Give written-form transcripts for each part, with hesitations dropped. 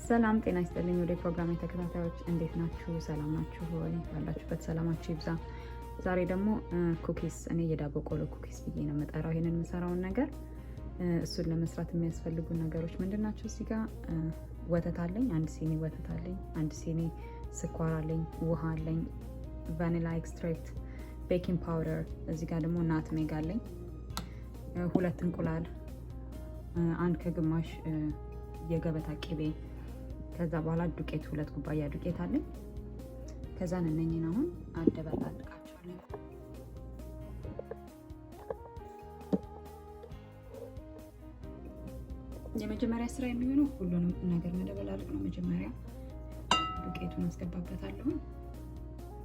ሰላም ጤና ይስጥልኝ ወደ ፕሮግራም ተከታታዮች እንዴት ናችሁ? ሰላም ናችሁ ወይ? ባላችሁበት ሰላማችሁ ይብዛ። ዛሬ ደግሞ ኩኪስ እኔ የዳቦ ቆሎ ኩኪስ ብዬ ነው የምጠራው ይሄንን የምሰራውን ነገር። እሱን ለመስራት የሚያስፈልጉ ነገሮች ምንድናቸው? እዚህ ጋር ወተት አለኝ፣ አንድ ሲኒ ወተት አለኝ፣ አንድ ሲኒ ስኳር አለኝ፣ ውሃ አለኝ፣ ቫኒላ ኤክስትራክት፣ ቤኪንግ ፓውደር፣ እዚህ ጋር ደግሞ ናትሜግ አለኝ፣ ሁለት እንቁላል፣ አንድ ከግማሽ የገበታ ቅቤ፣ ከዛ በኋላ ዱቄት 2 ኩባያ ዱቄት አለኝ። ከዛ እነኝን አሁን አደባልቃቸዋለሁ። የመጀመሪያ ስራ የሚሆነው ሁሉንም ነገር መደበላለቅ ነው። መጀመሪያ ዱቄቱን አስገባበታለሁ።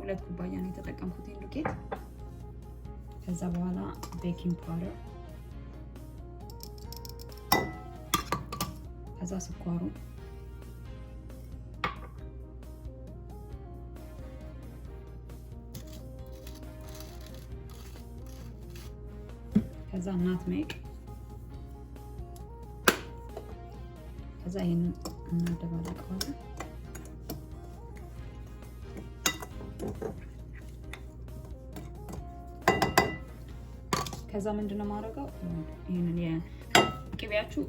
2 ኩባያ ነው የተጠቀምኩት ዱቄት። ከዛ በኋላ ቤኪንግ ፓውደር፣ ከዛ ስኳሩ፣ ከዛ ናትሜግ፣ ከዛ ይሄንን እናደባለቀዋለን። ከዛ ምንድነው ማድረገው ይሄንን የቅቤያችሁ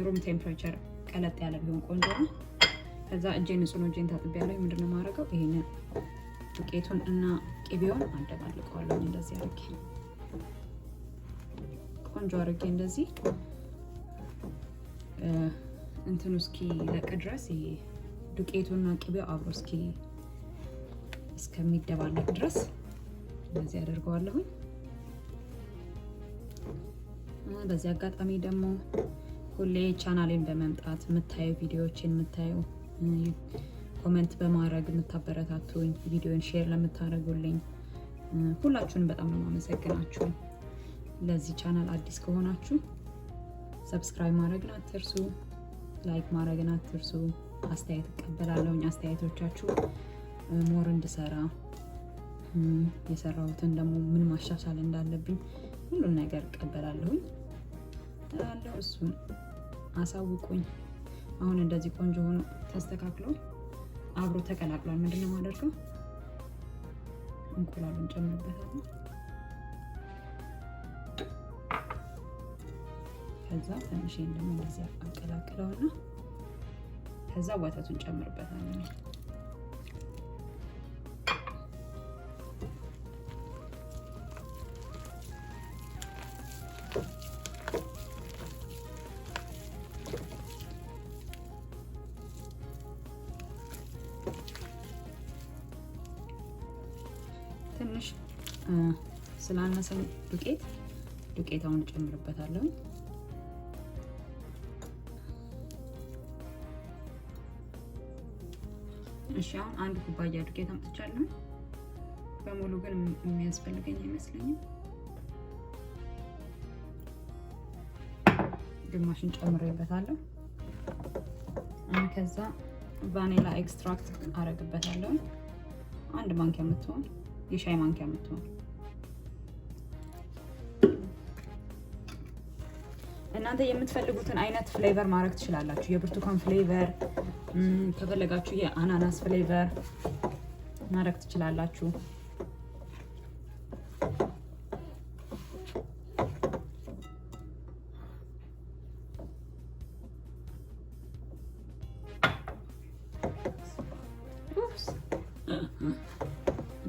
ሩም ቴምፕሬቸር ቀለጥ ያለ ቢሆን ቆንጆ ነው። ከዛ እጄን ንጹህ ነው፣ እጄን ታጥቤያለሁ። ምንድነው ማድረገው ይሄንን ዱቄቱን እና ቅቤውን አደባልቀዋለሁ እንደዚህ አድርጌ ቆንጆ አድርጌ እንደዚህ እንትኑ እስኪ ለቅ ድረስ ይሄ ዱቄቱና ቅቤው አብሮ እስከሚደባለቅ ድረስ እንደዚህ አደርገዋለሁ። በዚህ አጋጣሚ ደግሞ ሁሌ ቻናሌን በመምጣት የምታዩ ቪዲዮዎችን የምታዩ ኮሜንት በማድረግ የምታበረታቱኝ ቪዲዮን ሼር ለምታደርጉልኝ ሁላችሁንም በጣም ነው የማመሰግናችሁ። ለዚህ ቻናል አዲስ ከሆናችሁ ሰብስክራይብ ማድረግን አትርሱ፣ ላይክ ማድረግን አትርሱ። አስተያየት እቀበላለሁ። አስተያየቶቻችሁ ሞር እንድሰራ የሰራሁትን ደግሞ ምን ማሻሻል እንዳለብኝ ሁሉን ነገር እቀበላለሁ እላለሁ። እሱን አሳውቁኝ። አሁን እንደዚህ ቆንጆ ሆኖ ተስተካክሎ አብሮ ተቀላቅሏል። ምንድነው ማደርገው እንቁላሉን ጨምርበታለሁ። ከዛ ትንሽ እንደም እንደዚህ አቀላቅለውና ከዛ ወተቱን ጨምርበታለሁ። ትንሽ ስላነሰኝ ዱቄታውን ጨምርበታለሁ። እሺ አሁን 1 ኩባያ ዱቄት አምጥቻለሁ። በሙሉ ግን የሚያስፈልገኝ አይመስለኝም። ግማሽን ጨምሬበታለሁ። ከዛ ቫኒላ ኤክስትራክት አረግበታለሁ። 1 ማንኪያ የምትሆን የሻይ ማንኪያ የምትሆን። እናንተ የምትፈልጉትን አይነት ፍሌቨር ማድረግ ትችላላችሁ። የብርቱካን ፍሌቨር ከፈለጋችሁ የአናናስ ፍሌቨር ማድረግ ትችላላችሁ።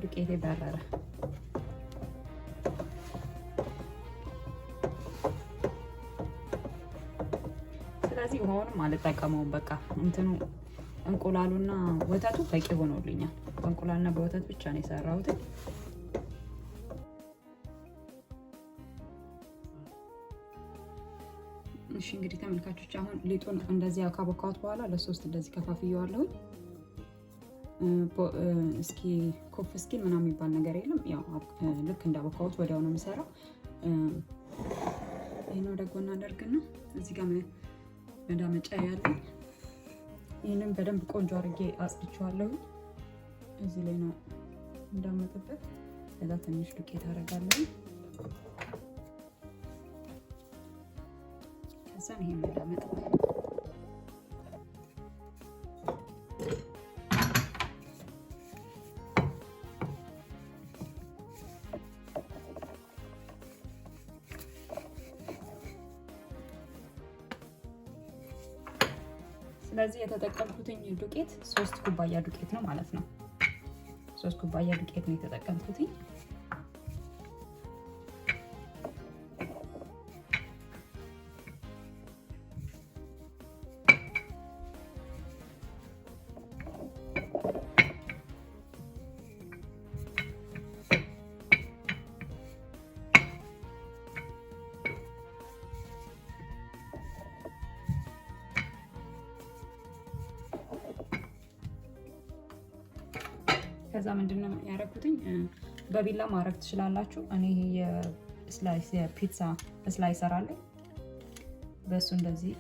ዱቄቴ በረረ። ስለዚህ ውሃውንም አልጠቀመውም። በቃ እንትኑ እንቁላሉና ወተቱ በቂ ሆኖልኛል። በእንቁላልና በወተት ብቻ ነው የሰራሁት። እሺ እንግዲህ ተመልካቾች አሁን ሊጡን እንደዚህ ካቦካሁት በኋላ ለሶስት እንደዚህ ከፋፍየዋለሁ። እስኪ ኮፍ እስኪ ምናምን የሚባል ነገር የለም። ያው ልክ እንዳቦካሁት ወዲያው ነው የምሰራው። ይሄን ወደ ጎን አደርግና እዚህ ጋር መዳመጫ ያለኝ ይሄንን በደንብ ቆንጆ አድርጌ አጽድቼዋለሁ። እዚህ ላይ ነው እንዳመጥበት። ከዛ ትንሽ ዱቄት አደርጋለሁ። ከዛን ይሄን መዳመጥ ስለዚህ የተጠቀምኩትኝ ዱቄት 3 ኩባያ ዱቄት ነው ማለት ነው። 3 ኩባያ ዱቄት ነው የተጠቀምኩትኝ። ከዛ ምንድነው ያደረኩትኝ በቢላ ማድረግ ትችላላችሁ። እኔ የስላይስ የፒዛ ስላይሰር አለ በሱ እንደዚህ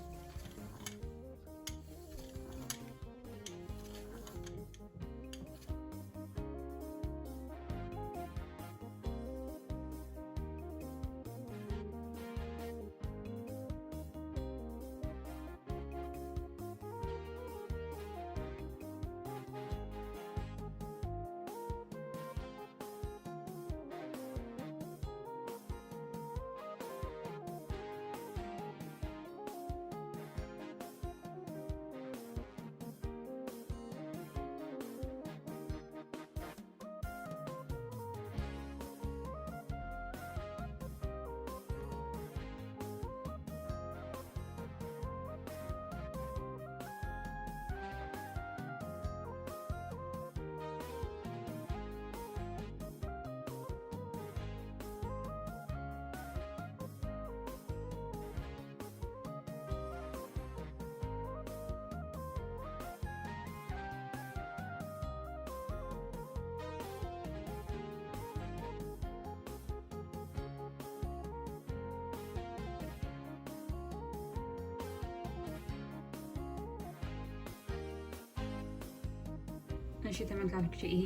እሺ ተመልካቾች ይሄ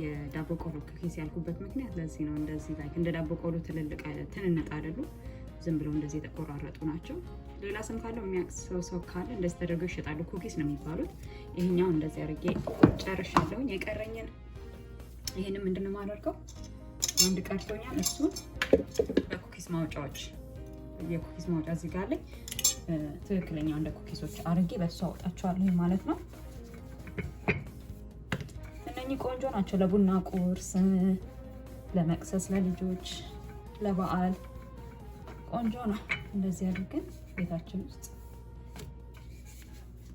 የዳቦ ቆሎ ኩኪስ ያልኩበት ምክንያት ለዚህ ነው። እንደዚህ ላይ እንደ ዳቦ ቆሎ ትልልቅ ትንንጥ አይደሉም፣ ዝም ብለው እንደዚህ የተቆራረጡ ናቸው። ሌላ ስም ካለው የሚያውቅ ሰው ካለ እንደዚህ ተደርገው ይሸጣሉ። ኩኪስ ነው የሚባሉት። ይሄኛው እንደዚህ አድርጌ ጨርሻለሁ። የቀረኝን ይሄንን ምንድነው የማደርገው አንድ ቀርቶኛል። እሱን በኩኪስ ማውጫዎች የኩኪስ ማውጫ እዚህ ጋር ላይ ትክክለኛው እንደ ኩኪሶች አድርጌ በሱ አውጣቸዋለሁ ማለት ነው። እነኚህ ቆንጆ ናቸው ለቡና ቁርስ፣ ለመቅሰስ፣ ለልጆች፣ ለበዓል ቆንጆ ነው። እንደዚህ አድርገን ቤታችን ውስጥ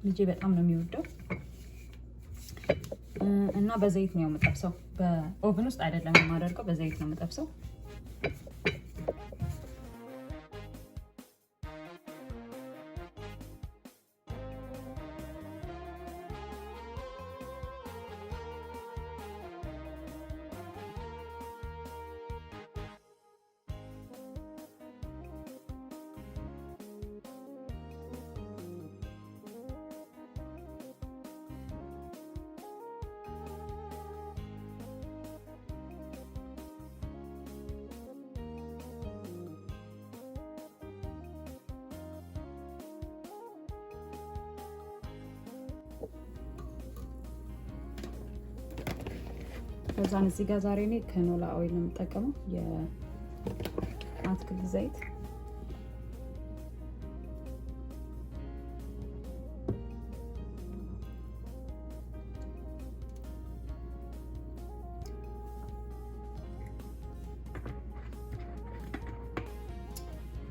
ልጄ በጣም ነው የሚወደው እና በዘይት ነው የምጠብሰው። በኦቨን ውስጥ አይደለም የማደርገው፣ በዘይት ነው የምጠብሰው። ከዛን እዚህ ጋር ዛሬ እኔ ከኖላ ኦይል ነው የምጠቀመው፣ የአትክልት ዘይት።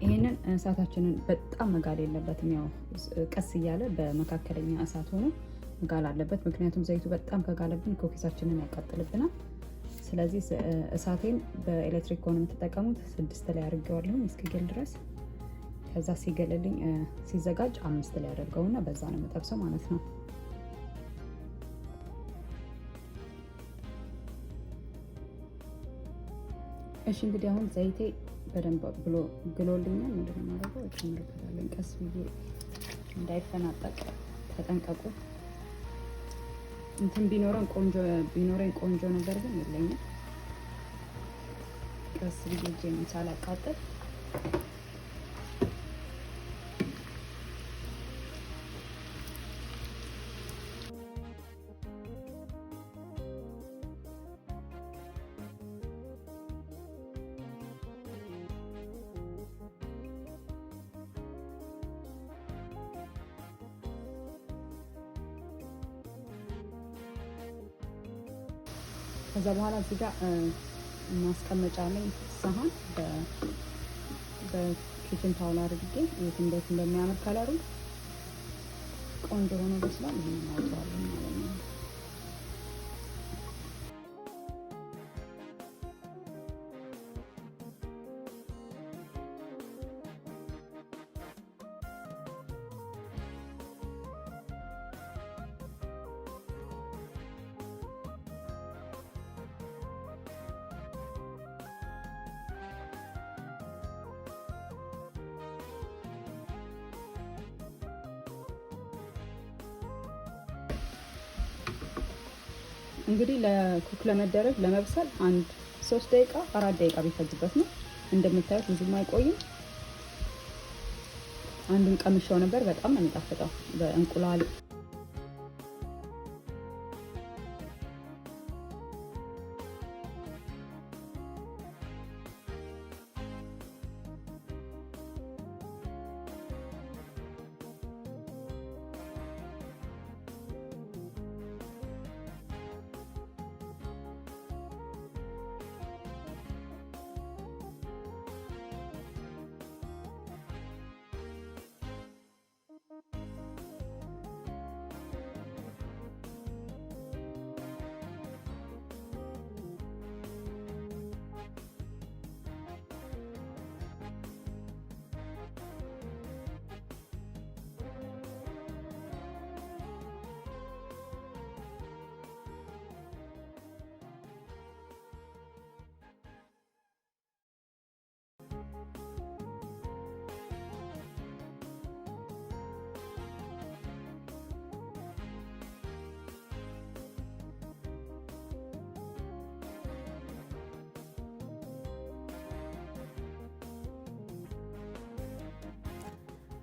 ይሄንን እሳታችንን በጣም መጋል የለበትም። ያው ቀስ እያለ በመካከለኛ እሳት ሆኖ መጋል አለበት። ምክንያቱም ዘይቱ በጣም ከጋለብን ኩኪሳችንን ያቃጥልብናል። ስለዚህ እሳቴን በኤሌክትሪክ ከሆነ የምትጠቀሙት 6 ላይ አድርጌዋለሁ እስኪገል ድረስ። ከዛ ሲገልልኝ ሲዘጋጅ 5 ላይ አድርገውና በዛ ነው የምጠብሰው ማለት ነው። እሺ እንግዲህ አሁን ዘይቴ በደንብ ግሎልኛል። ምንድነው የማደርገው? እንመለከታለን ቀስ ብዬ እንዳይፈናጠቅ ተጠንቀቁ። እንትን ቢኖረኝ ቆንጆ ነበር፣ ግን የለኝም። ቀስ ብዬ እጄን ሳላቃጥል ከዛ በኋላ እዚህ ጋር ማስቀመጫ ላይ ሳህን በኪችን ታውል አድርጌ እንዴት እንደሚያምር ከለሩ ቆንጆ ሆኖ በስሏል። ይሄን እናወጣዋለን ማለት ነው። እንግዲህ ለኩክ ለመደረግ ለመብሰል 3 ደቂቃ 4 ደቂቃ ቢፈጅበት ነው። እንደምታዩት ብዙም አይቆይም። አንዱን ቀምሼው ነበር፣ በጣም ነው የሚጣፍጠው በእንቁላል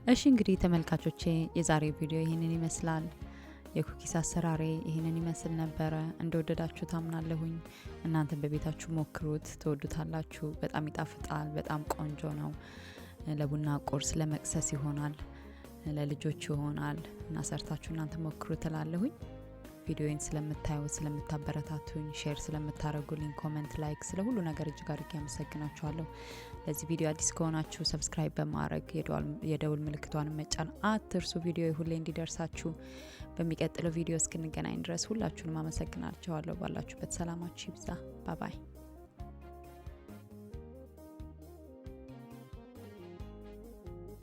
እሺ እንግዲህ ተመልካቾቼ የዛሬ ቪዲዮ ይሄንን ይመስላል። የኩኪስ አሰራሬ ይሄንን ይመስል ነበረ። እንደወደዳችሁ ታምናለሁኝ። እናንተ በቤታችሁ ሞክሩት፣ ትወዱታላችሁ። በጣም ይጣፍጣል፣ በጣም ቆንጆ ነው። ለቡና ቁርስ፣ ለመቅሰስ ይሆናል፣ ለልጆች ይሆናል እና ሰርታችሁ እናንተ ሞክሩት እላለሁኝ። ቪዲዮን ስለምታዩት፣ ስለምታበረታቱኝ፣ ሼር ስለምታረጉልኝ፣ ኮሜንት፣ ላይክ ስለ ሁሉ ነገር እጅግ አድርጌ አመሰግናችኋለሁ። ለዚህ ቪዲዮ አዲስ ከሆናችሁ ሰብስክራይብ በማድረግ የደውል ምልክቷን መጫን አትርሱ። ቪዲዮ ሁሌ እንዲደርሳችሁ። በሚቀጥለው ቪዲዮ እስክንገናኝ ድረስ ሁላችሁንም አመሰግናችኋለሁ። ባላችሁበት ሰላማችሁ ይብዛ። ባይ ባይ።